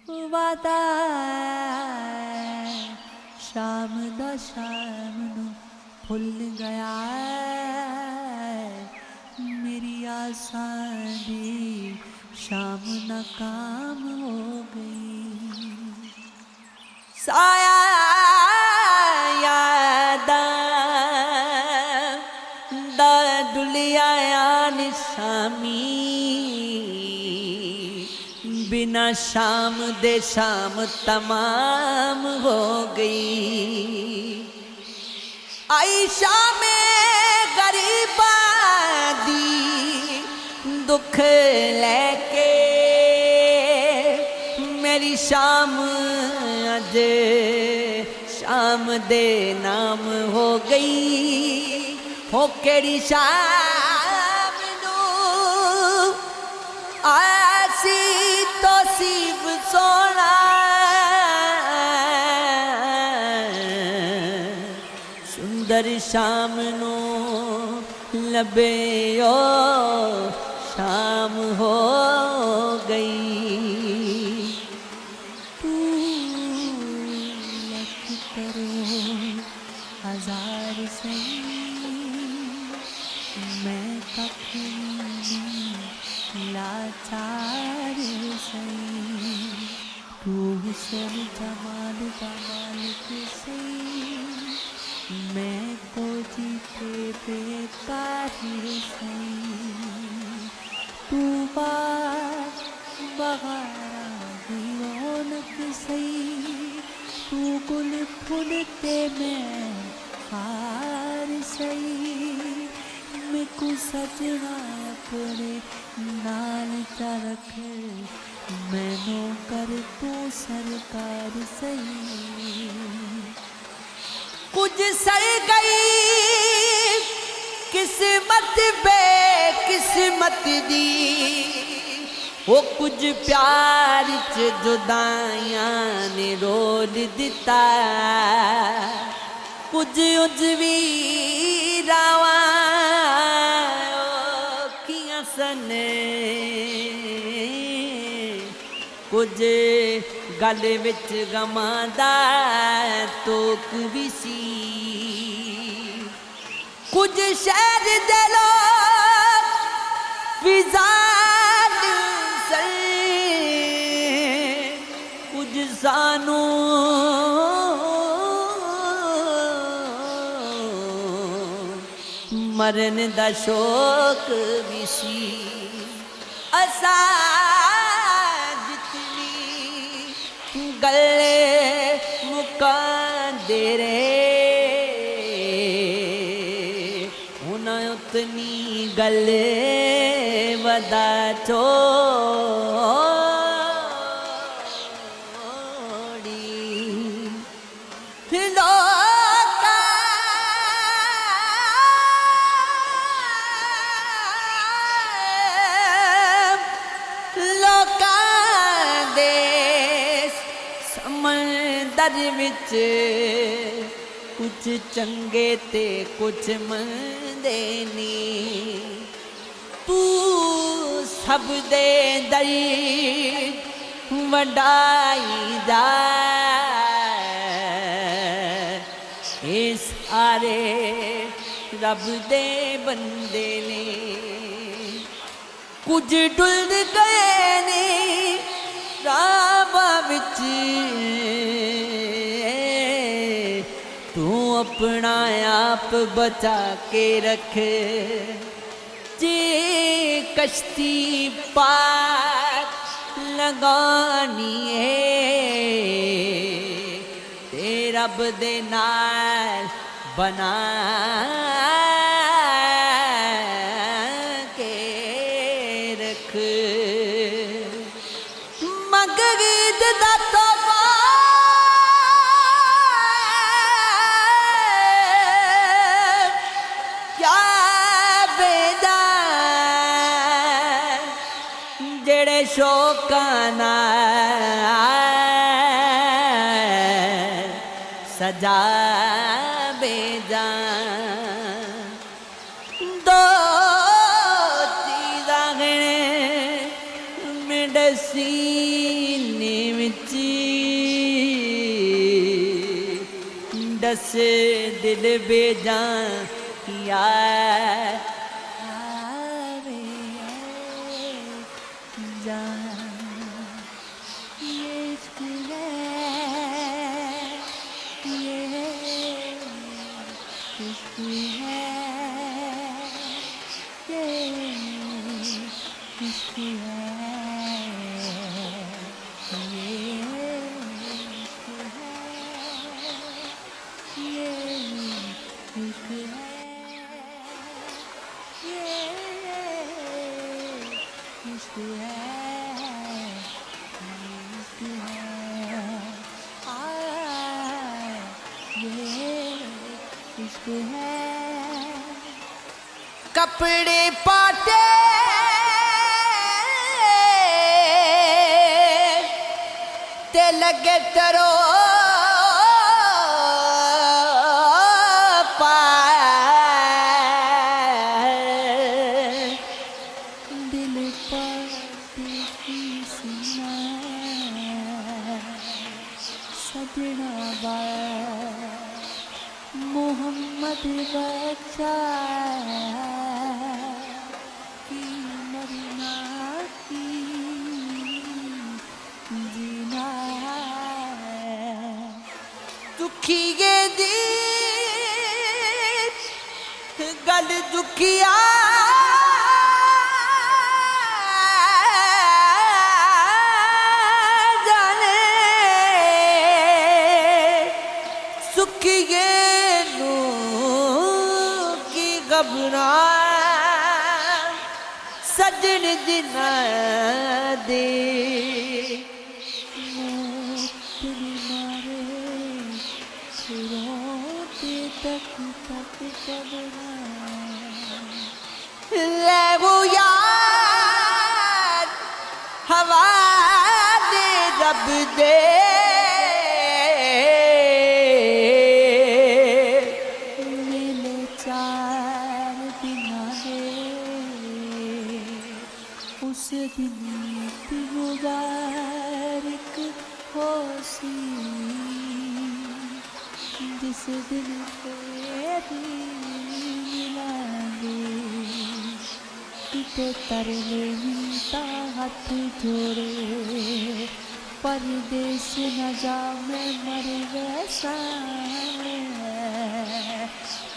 वादा शाम दा शाम नू भुल गया मेरी आसां दी शाम नाकाम हो गई। साया यादां दा डुलिया निशामी बिना शाम दे शाम तमाम हो गई। आई शाम गरीबा दी दुख लेके मेरी शाम अज शाम दे नाम हो गई। हो केड़ी शाम नू आसी तो सीब सोना सुंदर शाम नू लबे ओ शाम हो गई। तू लख करो हजार सही मैं कखनी लाचार सही। तू हुस्न जमाल का मालिक सही मैं को जीते बेकार सही। तू बहारा भी रौनक सही तू गुल फुलते मैं हार सही। मैं को सजना अपने नाल रख मैनू कर तू सरकार सही। कुछ सर गई किस्मत बेकिस्मत दी वो कुछ प्यार च जुदाइयां ने रोल दिता। कुछ उजवी रावा किया सने कुछ गल विच गमांदा तोक भी सी। कुछ शहर दे लोग विजाल से कुछ सानू मरन दा शौक भी सी। असा गले मुकांदे रे उन्हें उतनी गले वदा समंदर विच कुछ चंगे ते कुछ मंदे नी। तू सब दे दई वडाई जा इस आरे रब दे बंदे ने। कुछ डुल गए ने राबा विच तू अपना आप बचा के रख। जे कश्ती पार लगानी है ते रब दे नाल बना के रख। मगरीद दा तोहफा क्या बेदा जेड़े शौकां नाल सजा बेजा। दो चीज़ां सीने विच दस दिल बेजान यार आवे जान ये इश्क है ये इश्क है ये इश्क है कपड़े पाटे ते लगे तरो दिल पाटे की सीना सजना बा मोहम्मद बच्चा की मरना की जीना दुखी गे दी गल दुखिया जाने सुखी गे घबरा सजन दिना दे तेरे मारे रोते तक घबरा ले वो यार हवा दे रब दे उस दिन मुबारक हो सी जिस दिन तेरी मिलांगे किते तरले मिलता हाथ जोड़े परदेस न जा मैं मर वैसा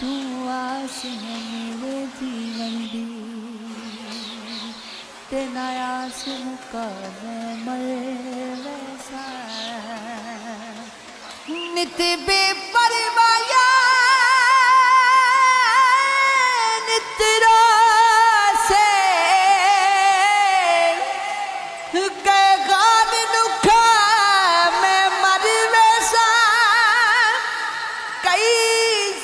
तू आस है मेरे जीवन दी ते नया सुनका मैं मर वैसा नित बेपरवाया नित रोसे गए गान नुखा मैं मर वैसा कई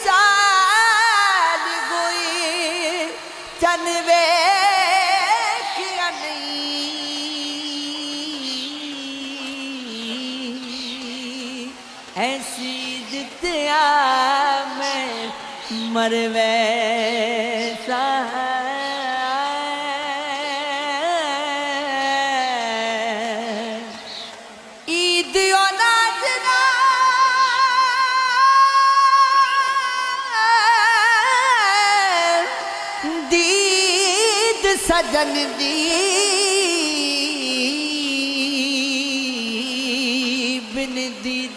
साल गोई चनवे ऐसी जित्या मैं मर वैसा ईद नाजना दीद सजन दी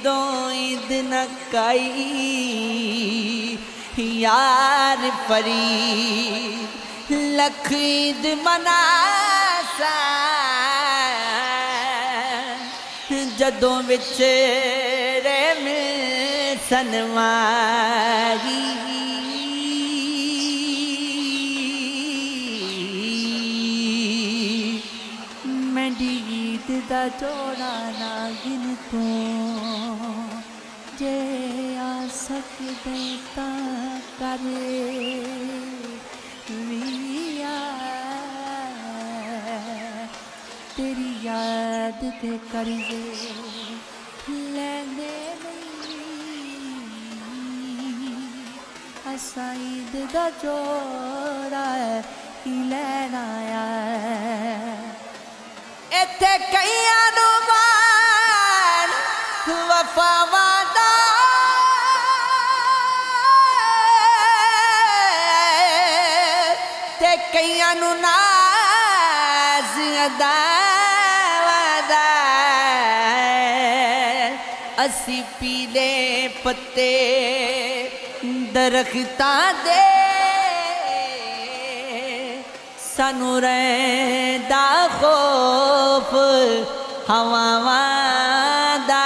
दो ईद न काई यार परी लख ईद मनासा जदों विच रे में सनवारी मैं ईद दा जोड़ा ना गिन तो जे आ सकदे तां करे विया तेरी याद ते करजे लैंदे नहीं असां ईद दा जोड़ा ही लैन आया इत्थे कईयां नूं मान वफावां दा नू नाज अदा असी पीले पत्ते दरख्तां दे सानू रहिंदा खौफ हवावां दा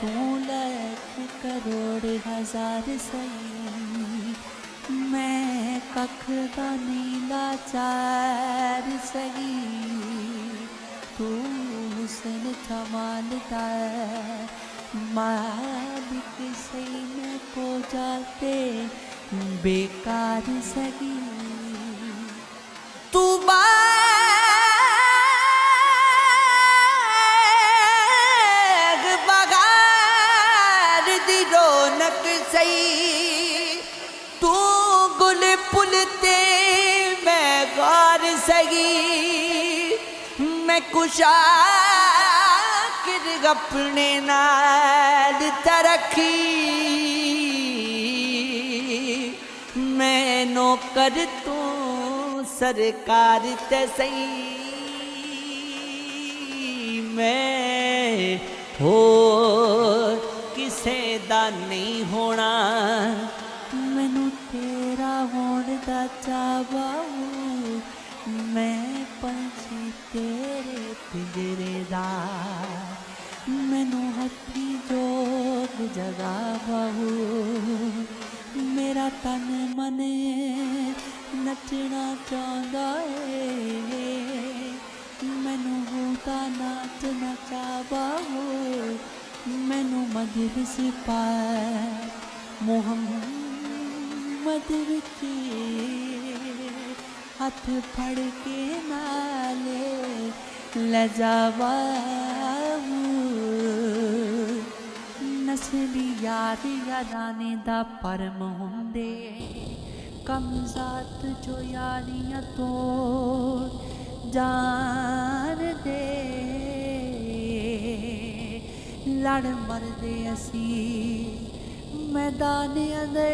तू लाख करोड़ हजार सही मैं कख दा नीला चार सही तू हुसन जमालदा मालिक सही में को जाते बेकार सही तू बाग बगार दी रौनक सही तू गुल पुलते मैं गौर सही मैं कुशा अपने नाल तरखी मैं नौकर तू सरकार ते सही मैं हो किसे दा नहीं होना मैनू तेरा होने दा चावा मैं पंछी तेरे पिंजरे दा मैनू हथी जोग जगा बहू मेरा तन मन नचना चाहता है मैनू होता नाच नचा बहू मैनू मजलिस पाए मुहम्मद विच हथ फड़ के नाले ले जावा नस्ली याद यादाने दा परम हुंदे कम जात जो यारियां तो जान दे लड़ मरदे असी मैदान दे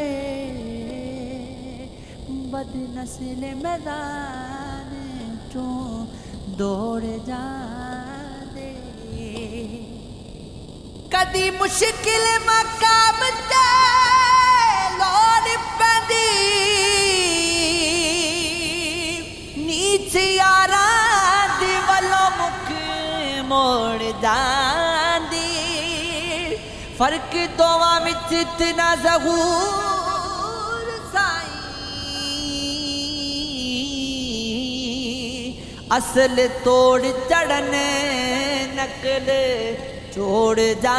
बद नस्ल मैदान चों दौड़ जांदे कदी मुश्किल मकाम ते लोड़ पैंदी नीचे यारां दी वल्लों मुख मोड़ जांदी फर्क दोवां विच इतना ज़हूर साईं असल तोड़ चढ़न नकल छोड़ जा